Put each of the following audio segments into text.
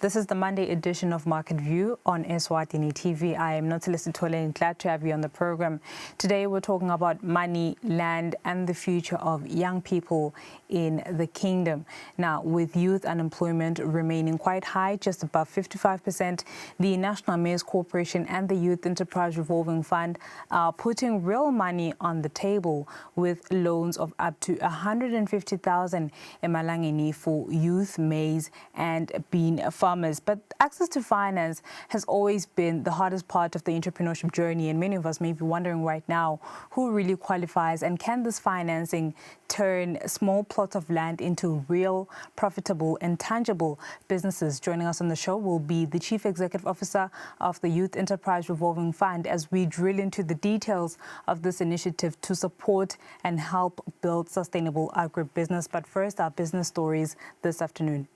This is the Monday edition of Market View on Eswatini TV. I am Nautilus Tole and glad to have you on the program. Today we're talking about money, land and the future of young people in the kingdom. Now, with youth unemployment remaining quite high, just above 55%, the National Mayors Corporation and the Youth Enterprise Revolving Fund are putting real money on the table with loans of up to 150,000 emalangeni for youth, maize and bean farmers. But access to finance has always been the hardest part of the entrepreneurship journey, and many of us may be wondering right now who really qualifies and can this financing turn small plots of land into real, profitable and tangible businesses. Joining us on the show will be the Chief Executive Officer of the Youth Enterprise Revolving Fund as we drill into the details of this initiative to support and help build sustainable agribusiness. But first, our business stories this afternoon.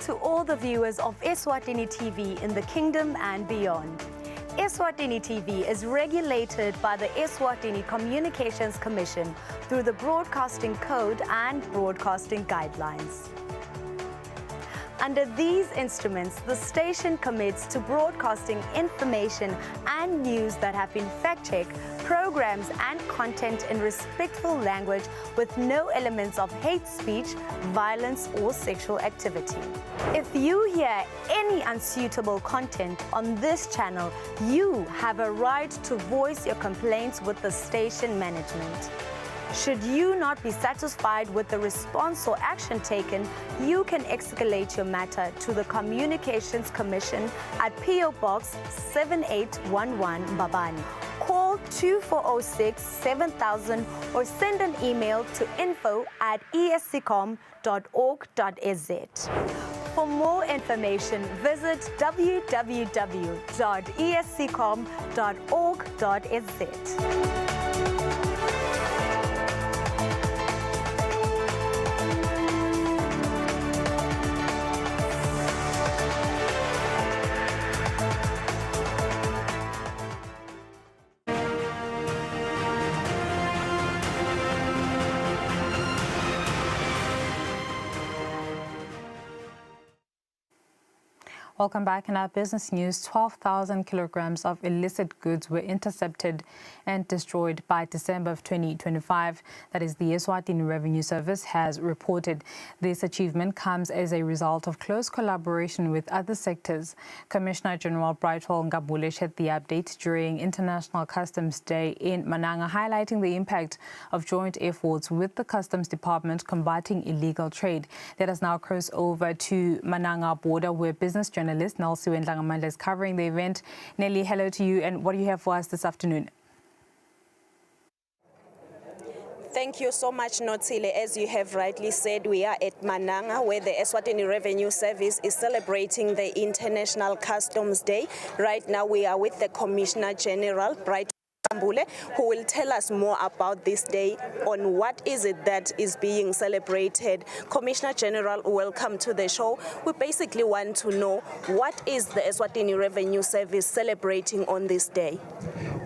To all the viewers of Eswatini TV in the kingdom and beyond. Eswatini TV is regulated by the Eswatini Communications Commission through the Broadcasting Code and Broadcasting Guidelines. Under these instruments, the station commits to broadcasting information and news that have been fact-checked, programs and content in respectful language with no elements of hate speech, violence or sexual activity. If you hear any unsuitable content on this channel, you have a right to voice your complaints with the station management. Should you not be satisfied with the response or action taken, you can escalate your matter to the Communications Commission at PO Box 7811 Babani. Call 2406 7000 or send an email to info@esccom.org.za. For more information, visit www.esccom.org.za. Welcome back. In our business news, 12,000 kilograms of illicit goods were intercepted and destroyed by December of 2025. That is, the Eswatini Revenue Service has reported. This achievement comes as a result of close collaboration with other sectors. Commissioner General Brightwell Ngabule shared the update during International Customs Day in Mananga, highlighting the impact of joint efforts with the Customs Department combating illegal trade. Let us now cross over to Mananga border, where business journalist Nelsie Wendlangamandla is covering the event. Nelly, hello to you, and what do you have for us this afternoon? Thank you so much, Notile. As you have rightly said, we are at Mananga, where the Eswatini Revenue Service is celebrating the International Customs Day. Right now, we are with the Commissioner General, Bright who will tell us more about this day, on what is it that is being celebrated. Commissioner General, welcome to the show. We basically want to know, what is the Eswatini Revenue Service celebrating on this day?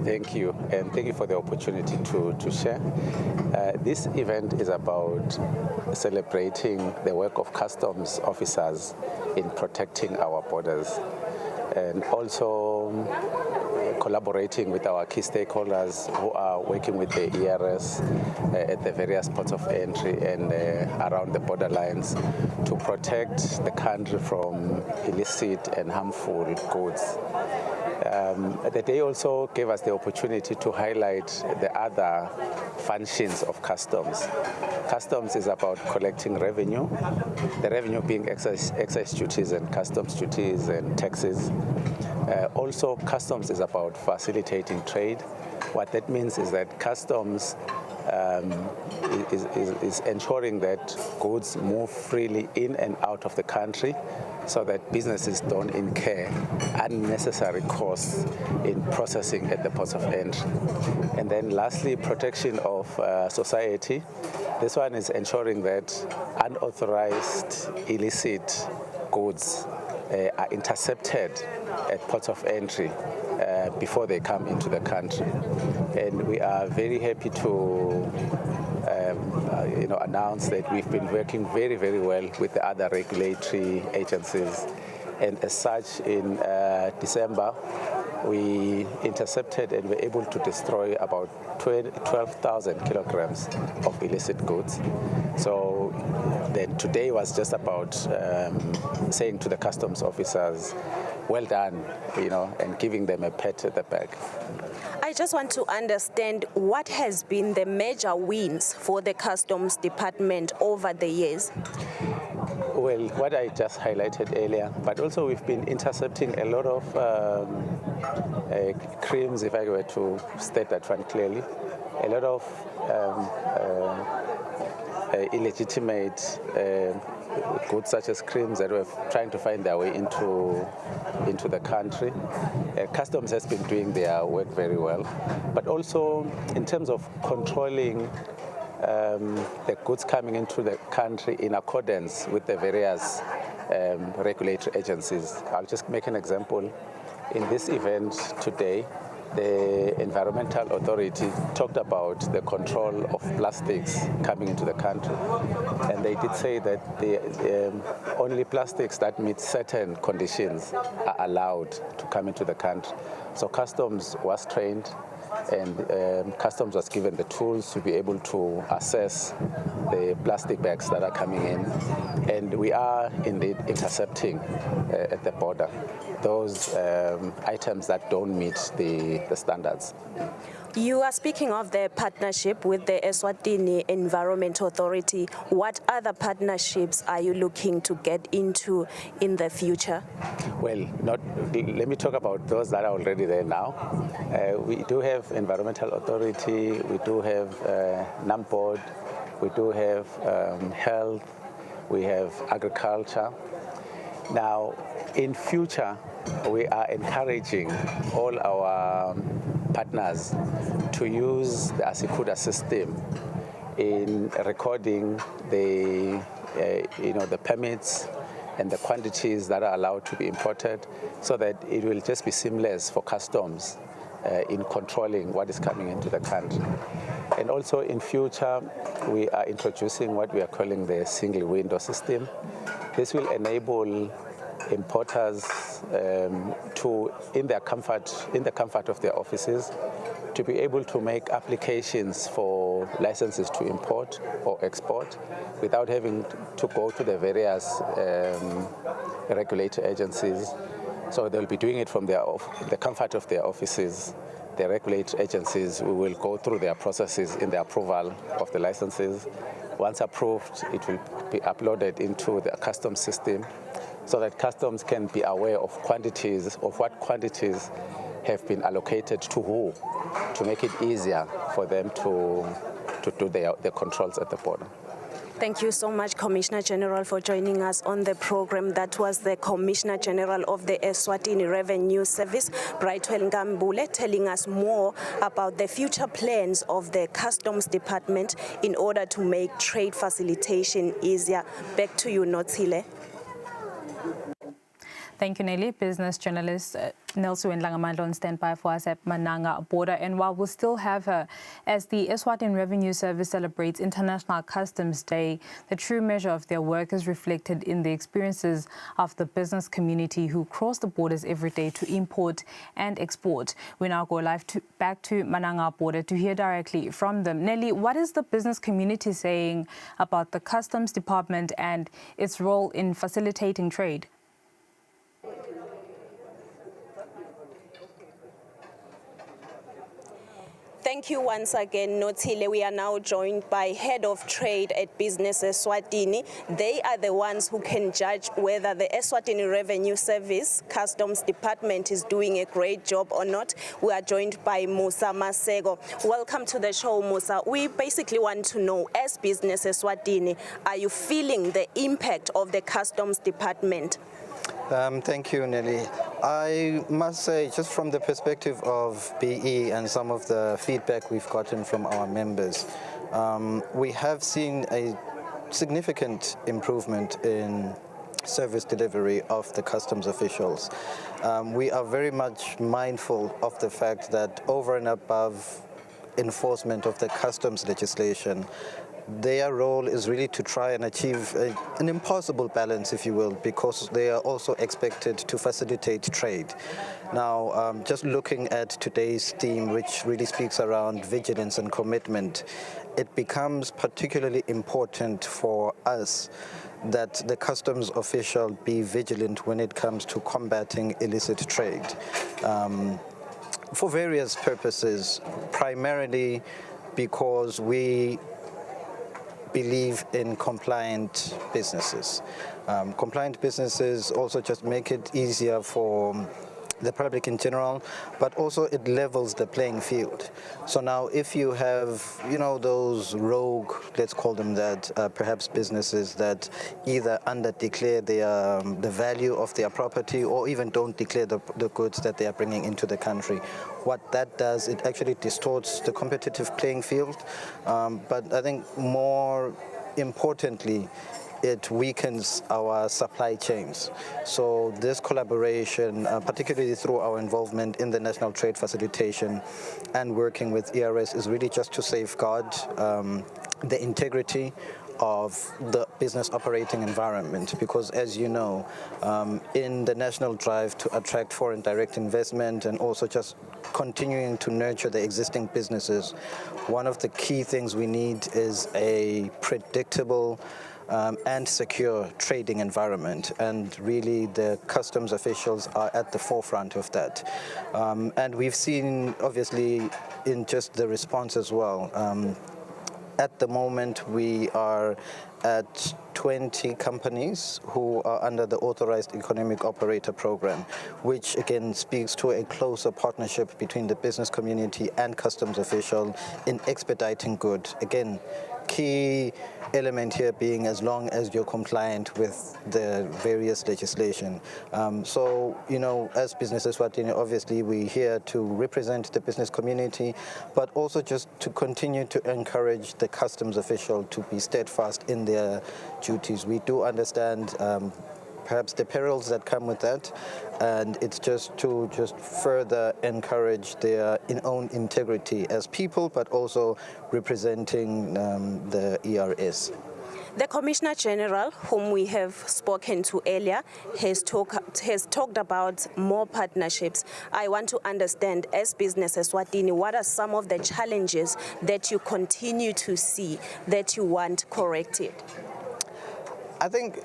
Thank you, and thank you for the opportunity to share. This event is about celebrating the work of customs officers in protecting our borders, and also collaborating with our key stakeholders who are working with the ERS at the various ports of entry and around the borderlines to protect the country from illicit and harmful goods. The day also gave us the opportunity to highlight the other functions of customs. Customs is about collecting revenue, the revenue being excise duties and customs duties and taxes. Also, customs is about facilitating trade. What that means is that customs is ensuring that goods move freely in and out of the country so that businesses don't incur unnecessary costs in processing at the ports of entry. And then lastly, protection of society This one is ensuring that unauthorized, illicit goods are intercepted at ports of entry before they come into the country. And we are very happy to announce that we've been working very, very well with the other regulatory agencies. And as such, in December, we intercepted and were able to destroy about 12,000 kilograms of illicit goods. So then today was just about saying to the customs officers, well done, and giving them a pat at the back. I just want to understand what has been the major wins for the Customs Department over the years. Well, what I just highlighted earlier, but also we've been intercepting a lot of crimes, if I were to state that one clearly, a lot of illegitimate goods such as crimes that were trying to find their way into the country. Customs has been doing their work very well, but also in terms of controlling the goods coming into the country in accordance with the various regulatory agencies. I'll just make an example. In this event today, the Environmental Authority talked about the control of plastics coming into the country. And they did say that the only plastics that meet certain conditions are allowed to come into the country. So Customs was trained, and Customs was given the tools to be able to assess the plastic bags that are coming in. And we are indeed intercepting at the border those items that don't meet the standards. You are speaking of the partnership with the Eswatini Environment Authority. What other partnerships are you looking to get into in the future? Well, let me talk about those that are already there now. We do have Environmental Authority, we do have NAMPOD, we do have health, we have agriculture. Now, in future, we are encouraging all our partners to use the Asikuda system in recording the permits and the quantities that are allowed to be imported, so that it will just be seamless for customs in controlling what is coming into the country. And also in future, we are introducing what we are calling the single window system. This will enable importers to, in the comfort of their offices, to be able to make applications for licenses to import or export without having to go to the various regulatory agencies. So they'll be doing it from the comfort of their offices. The regulatory agencies will go through their processes in the approval of the licenses. Once approved, it will be uploaded into the customs system, so that customs can be aware of what quantities have been allocated to who, to make it easier for them to do their controls at the border. Thank you so much, Commissioner General, for joining us on the program. That was the Commissioner General of the Eswatini Revenue Service, Brightwell Ngambule, telling us more about the future plans of the Customs Department in order to make trade facilitation easier. Back to you, Notsile. Thank you, Nelly. Business journalist Nelson Langamandla on standby for us at Mananga border. And while we'll still have her, as the Eswatini Revenue Service celebrates International Customs Day, the true measure of their work is reflected in the experiences of the business community who cross the borders every day to import and export. We now go live back to Mananga border to hear directly from them. Nelly, what is the business community saying about the Customs Department and its role in facilitating trade? Thank you once again, Notile. We are now joined by Head of Trade at Business Eswatini. They are the ones who can judge whether the Eswatini Revenue Service Customs Department is doing a great job or not. We are joined by Musa Masego. Welcome to the show, Musa. We basically want to know, as Business Eswatini, are you feeling the impact of the Customs Department? Thank you, Nelly. I must say, just from the perspective of BE and some of the feedback we've gotten from our members, We have seen a significant improvement in service delivery of the customs officials. We are very much mindful of the fact that over and above enforcement of the customs legislation, their role is really to try and achieve an impossible balance, if you will, because they are also expected to facilitate trade. Now, just looking at today's theme, which really speaks around vigilance and commitment, it becomes particularly important for us that the customs official be vigilant when it comes to combating illicit trade. For various purposes, primarily because we believe in compliant businesses. Compliant businesses also just make it easier for the public in general, but also it levels the playing field. So now if you have, those rogue, let's call them that, perhaps businesses that either under-declare the value of their property or even don't declare the goods that they are bringing into the country, what that does, it actually distorts the competitive playing field. But I think more importantly, it weakens our supply chains. So this collaboration, particularly through our involvement in the National Trade Facilitation and working with ERS, is really just to safeguard the integrity of the business operating environment, because as you know, in the national drive to attract foreign direct investment and also just continuing to nurture the existing businesses, one of the key things we need is a predictable and secure trading environment, and really the customs officials are at the forefront of that. And we've seen, obviously, in just the response as well. At the moment, we are at 20 companies who are under the Authorized Economic Operator Program, which again speaks to a closer partnership between the business community and customs official in expediting goods. Again, key element here being as long as you're compliant with the various legislation. So, as Business Eswatini, obviously we're here to represent the business community, but also just to continue to encourage the customs official to be steadfast in their duties. We do understand perhaps the perils that come with that, and it's just to further encourage their own integrity as people, but also representing the ERS. The Commissioner General, whom we have spoken to earlier, has talked about more partnerships. I want to understand, as Business Eswatini, what are some of the challenges that you continue to see that you want corrected? I think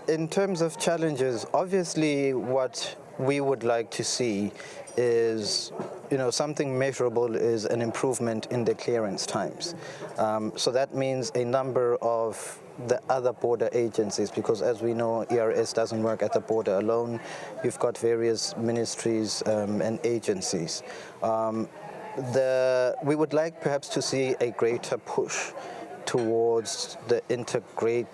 in terms of challenges, obviously what we would like to see is, something measurable is an improvement in the clearance times. So that means a number of the other border agencies, because as we know, ERS doesn't work at the border alone. You've got various ministries and agencies. We would like perhaps to see a greater push towards the integration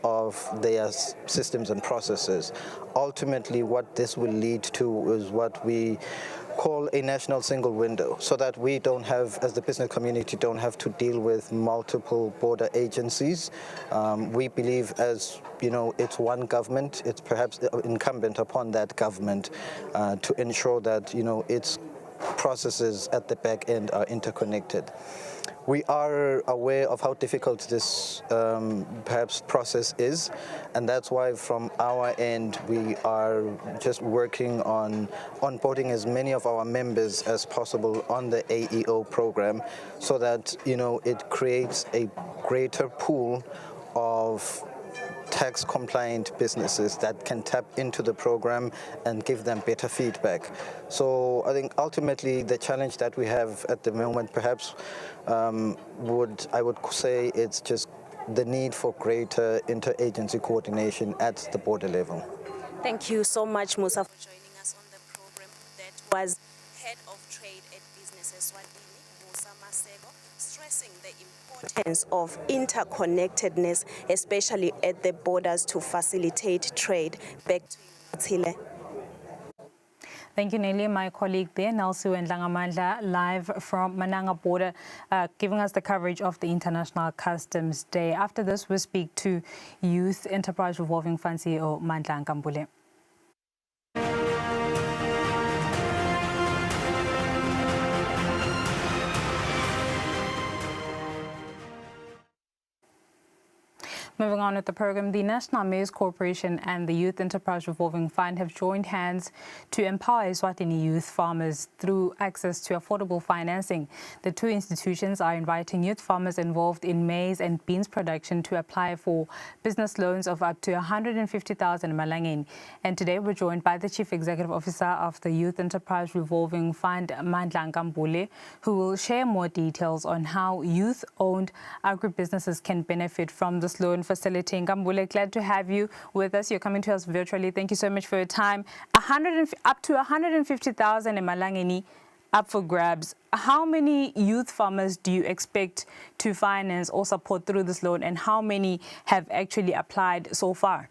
of their systems and processes. Ultimately, what this will lead to is what we call a national single window, so that we don't have, as the business community, don't have to deal with multiple border agencies. We believe, as it's one government, it's perhaps incumbent upon that government to ensure that, its processes at the back end are interconnected. We are aware of how difficult this perhaps process is, and that's why from our end we are just working on onboarding as many of our members as possible on the AEO program, so that it creates a greater pool of tax-compliant businesses that can tap into the program and give them better feedback. So I think ultimately the challenge that we have at the moment, perhaps, I would say it's just the need for greater interagency coordination at the border level. Thank you so much, Musa, for joining us on the program. That was Head of Trade at Business Eswatini, Musa Masego, stressing the importance of interconnectedness, especially at the borders, to facilitate trade. Back to you, Tile. Thank you, Nelly. My colleague there, Nelsu and Langamandla, live from Mananga border, giving us the coverage of the International Customs Day. After this, we'll speak to Youth Enterprise Revolving Fund CEO Mandla Nkambule. Moving on with the program, the National Maize Corporation and the Youth Enterprise Revolving Fund have joined hands to empower Eswatini youth farmers through access to affordable financing. The two institutions are inviting youth farmers involved in maize and beans production to apply for business loans of up to 150,000 Malangeni. And today we're joined by the Chief Executive Officer of the Youth Enterprise Revolving Fund, Mandla Nkambule, who will share more details on how youth-owned agribusinesses can benefit from this loan facility. Nkambule, glad to have you with us. You're coming to us virtually. Thank you so much for your time. Up to 150,000 Malangeni up for grabs. How many youth farmers do you expect to finance or support through this loan, and how many have actually applied so far?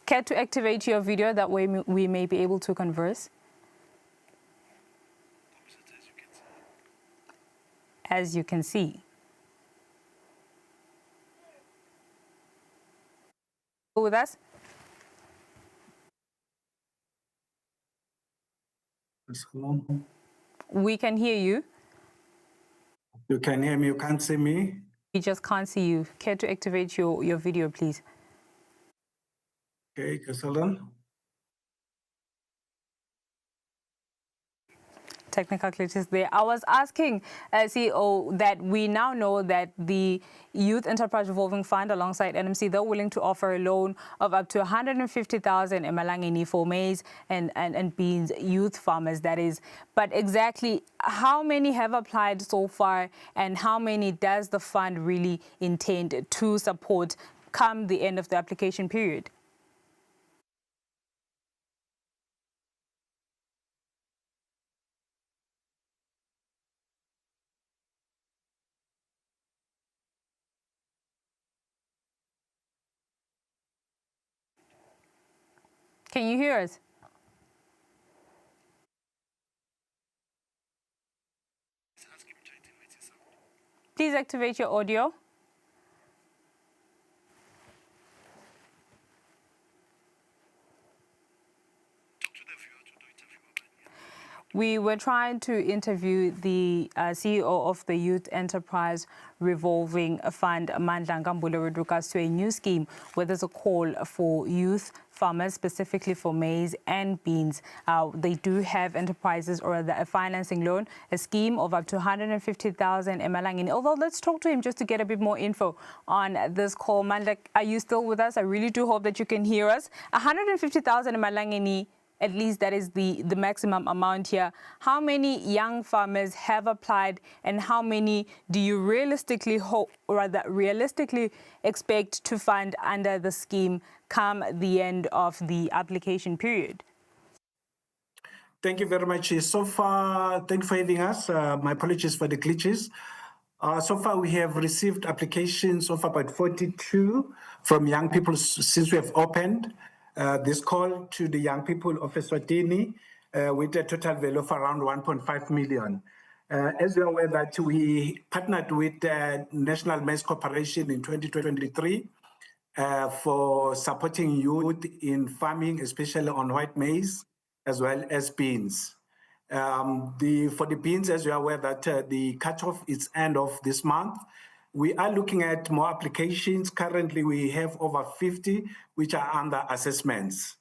Care to activate your video? That way we may be able to converse. As you can see. With us? We can hear you. You can hear me, you can't see me? We just can't see you. Care to activate your video, please? Okay, just hold on. Technical glitches there. I was asking CEO that we now know that the Youth Enterprise Revolving Fund alongside NMC, they're willing to offer a loan of up to 150,000 Malangeni for maize and beans, youth farmers that is. But exactly how many have applied so far, and how many does the fund really intend to support come the end of the application period? Can you hear us? Please activate your audio. We were trying to interview the CEO of the Youth Enterprise Revolving Fund, Mandla Nkambule, with regards to a new scheme where there's a call for youth farmers, specifically for maize and beans. They do have enterprises or a financing loan, a scheme of up to 150,000 Malangeni. Although let's talk to him just to get a bit more info on this call. Mandla, are you still with us? I really do hope that you can hear us. 150,000 Malangeni. At least that is the maximum amount here. How many young farmers have applied, and how many do you realistically hope, or rather realistically expect to fund under the scheme come the end of the application period? Thank you very much. So far, thank you for having us. My apologies for the glitches. So far, we have received applications of about 42 from young people since we have opened this call to the young people of Eswatini with a total value of around 1.5 million. As you're aware that we partnered with National Maize Corporation in 2023 for supporting youth in farming, especially on white maize, as well as beans. For the beans, as you're aware that the cutoff is end of this month. We are looking at more applications. Currently, we have over 50 which are under assessments.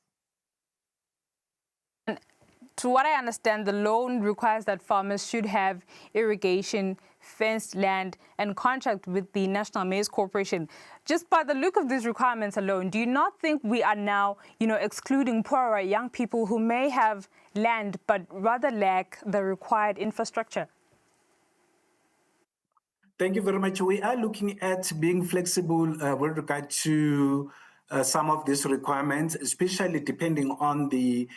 To what I understand, the loan requires that farmers should have irrigation, fenced land, and contract with the National Maize Corporation. Just by the look of these requirements alone, do you not think we are now, excluding poorer young people who may have land but rather lack the required infrastructure? Thank you very much. We are looking at being flexible with regard to some of these requirements, especially depending on the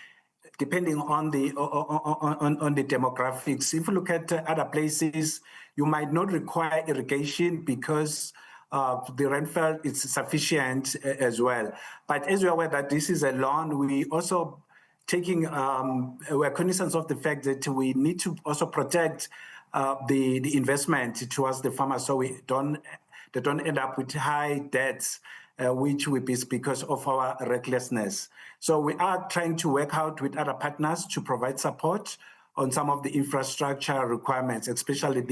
demographics. If you look at other places, you might not require irrigation because the rainfall is sufficient as well. But as we are aware that this is a loan, we also we're cognizant of the fact that we need to also protect the investment towards the farmers, so they don't end up with high debts, which will be because of our recklessness. So we are trying to work out with other partners to provide support on some of the infrastructure requirements, especially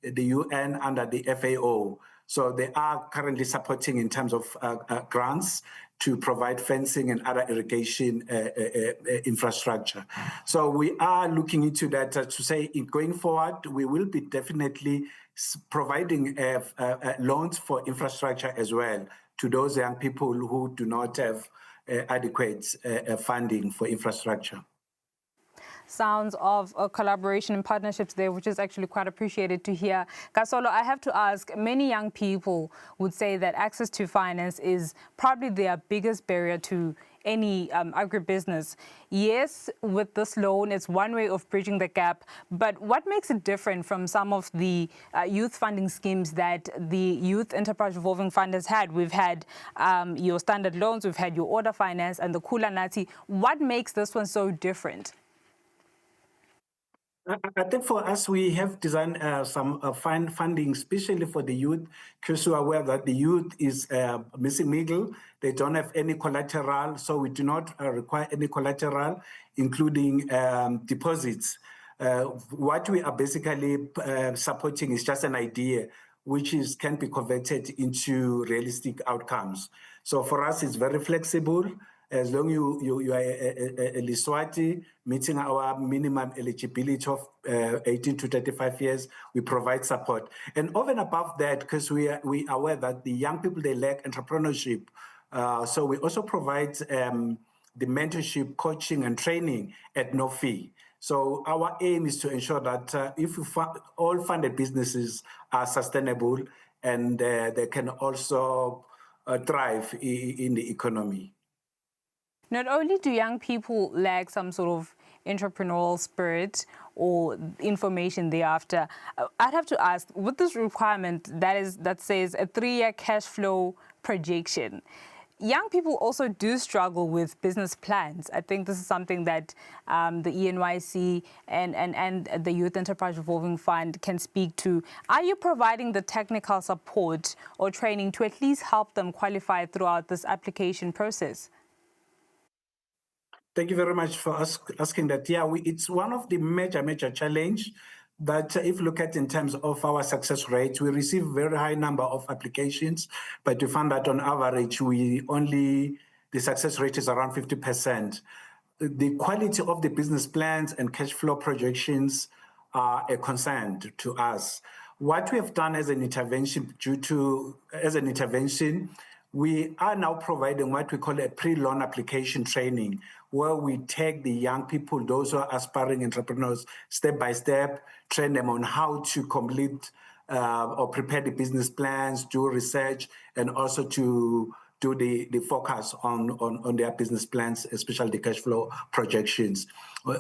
the UN under the FAO. So they are currently supporting in terms of grants to provide fencing and other irrigation infrastructure. So we are looking into that to say, going forward, we will be definitely providing loans for infrastructure as well to those young people who do not have adequate funding for infrastructure. Sounds of a collaboration and partnerships there, which is actually quite appreciated to hear. Kasolo, I have to ask, many young people would say that access to finance is probably their biggest barrier to any agribusiness. Yes, with this loan, it's one way of bridging the gap, but what makes it different from some of the youth funding schemes that the Youth Enterprise Revolving Fund has had? We've had your standard loans, we've had your order finance and the Kula Nati. What makes this one so different? I think for us, we have designed some funding, especially for the youth, because we are aware that the youth is missing middle. They don't have any collateral, so we do not require any collateral, including deposits. What we are basically supporting is just an idea, which can be converted into realistic outcomes. So for us, it's very flexible. As long as you are a Eswatini meeting our minimum eligibility of 18 to 35 years, we provide support. And over and above that, because we are aware that the young people, they lack entrepreneurship. So we also provide the mentorship, coaching, and training at no fee. So our aim is to ensure that if all funded businesses are sustainable and they can also thrive in the economy. Not only do young people lack some sort of entrepreneurial spirit or information thereafter, I'd have to ask, with this requirement that says a 3-year cash flow projection, young people also do struggle with business plans. I think this is something that the ENYC and the Youth Enterprise Revolving Fund can speak to. Are you providing the technical support or training to at least help them qualify throughout this application process? Thank you very much for asking that. Yeah, it's one of the major challenge that if you look at in terms of our success rate, we receive very high number of applications, but we found that on average, the success rate is around 50%. The quality of the business plans and cash flow projections are a concern to us. What we have done as an intervention, we are now providing what we call a pre-loan application training, where we take the young people, those who are aspiring entrepreneurs, step by step, train them on how to complete or prepare the business plans, do research, and also to do the focus on their business plans, especially the cash flow projections.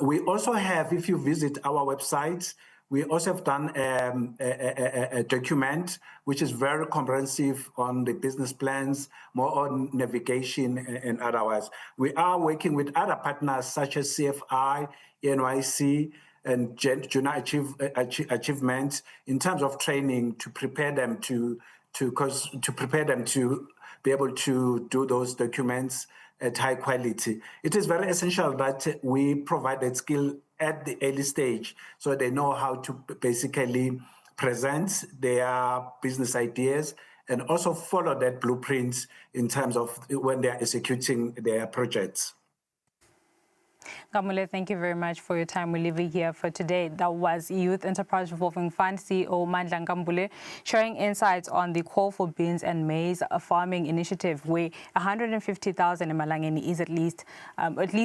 We also have, if you visit our website, we also have done a document which is very comprehensive on the business plans, more on navigation and otherwise. We are working with other partners such as CFI, NYC, and Junior Achievement in terms of training to prepare them to be able to do those documents at high quality. It is very essential that we provide that skill at the early stage so they know how to basically present their business ideas and also follow that blueprint in terms of when they're executing their projects. Gamule, thank you very much for your time. We're leaving here for today. That was Youth Enterprise Revolving Fund CEO Mandla Nkambule sharing insights on the call for beans and maize farming initiative, where 150,000 emalangeni is at least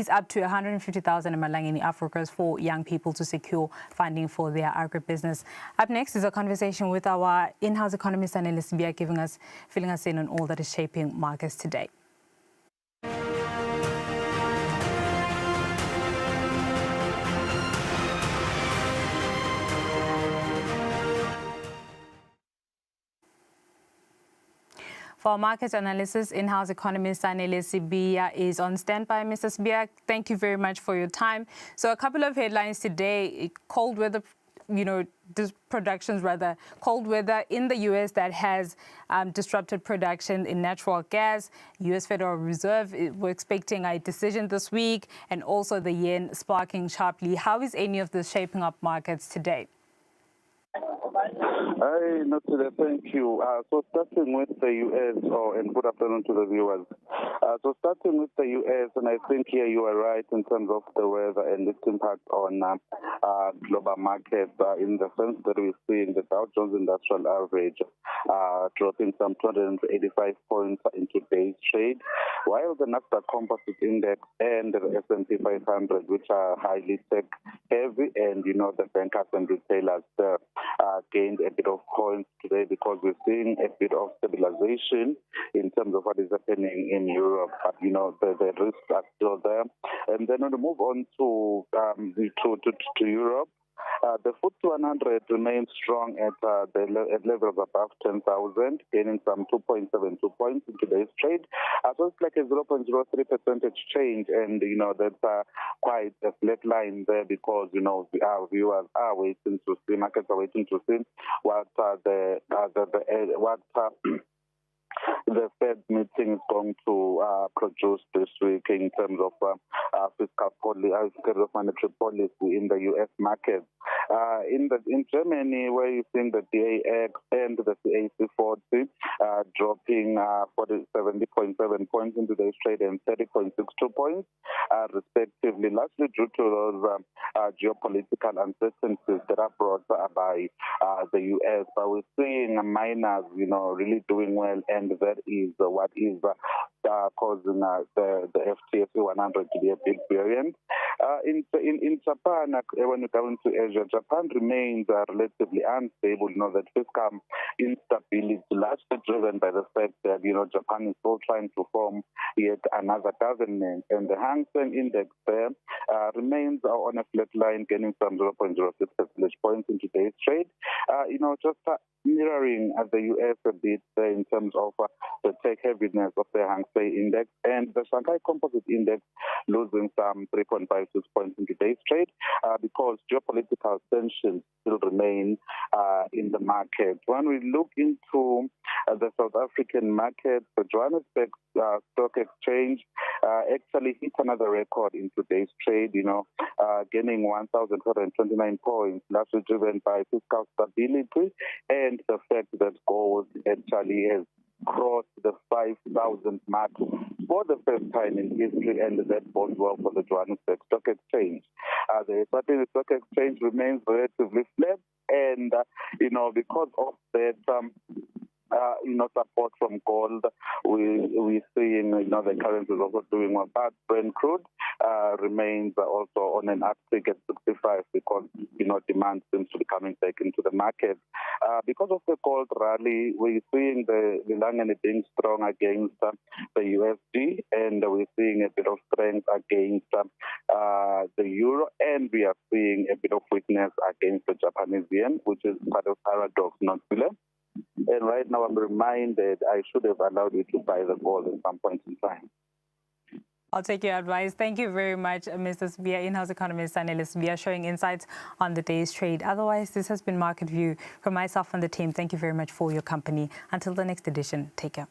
up to 150,000 emalangeni Africans for young people to secure funding for their agribusiness. Up next is a conversation with our in-house economist analyst, Bia, filling us in on all that is shaping markets today. For our market analysis, in-house economist Sanele Sibiya is on standby. Mr. Sibiya, thank you very much for your time. So a couple of headlines today: cold weather, cold weather in the U.S. that has disrupted production in natural gas. U.S. Federal Reserve, we're expecting a decision this week, and also the yen sparking sharply. How is any of this shaping up markets today? Hi, Notile, thank you. So starting with the U.S., and good afternoon to the viewers. So starting with the U.S., and I think here you are right in terms of the weather and its impact on global markets, in the sense that we're seeing the Dow Jones Industrial Average dropping some 285 points in today's trade, while the Nasdaq Composite Index and the S&P 500, which are highly tech-heavy, and the bankers and retailers gained a bit of points today because we're seeing a bit of stabilization in terms of what is happening in Europe. But the risks are still there. And then when we move on to Europe, the FTSE 100 remains strong at levels above 10,000, gaining some 2.72 points in today's trade. So it's like a 0.03% change, and that's quite a flat line there because our viewers are waiting to see, markets are waiting to see what the Fed meeting is going to produce this week in terms of fiscal policy, monetary policy in the U.S. market. In Germany, where you've seen the DAX and the CAC 40 dropping 70.7 points in today's trade and 30.62 points, respectively, largely due to those geopolitical uncertainties that are brought by the U.S. But we're seeing miners, really doing well, and that is what is causing the FTSE 100 to be a big variant. In Japan, when you go into Asia, Japan remains relatively unstable. That fiscal instability, largely driven by the fact that Japan is still trying to form yet another government, and the Hang Seng Index there remains on a flat line, gaining some 0.06 percentage points in today's trade. Just mirroring the U.S. a bit in terms of the tech heaviness of the Hang Seng Index, and the Shanghai Composite Index losing some 3.56 points in today's trade because geopolitical tensions still remain in the market. When we look into the South African market, the Johannesburg Stock Exchange actually hit another record in today's trade, gaining 1,429 points, largely driven by fiscal stability and the fact that gold actually has crossed the 5,000 mark for the first time in history, and that bodes well for the Johannesburg Stock Exchange. The Eswatini Stock Exchange remains relatively flat, and because of that support from gold, we're seeing the currency is also doing well. But Brent crude remains also on an uptick at 65 because demand seems to be coming back into the market. Because of the gold rally, we're seeing the Lilangeni being strong against the USD, and we're seeing a bit of strength against the euro, and we are seeing a bit of weakness against the Japanese yen, which is part of paradox, not really. And right now I'm reminded I should have allowed you to buy the gold at some point in time. I'll take your advice. Thank you very much, Mr. Sibiya, in-house economist Sanele Sibiya, showing insights on the day's trade. Otherwise, this has been Market View. From myself and the team, thank you very much for your company. Until the next edition, take care.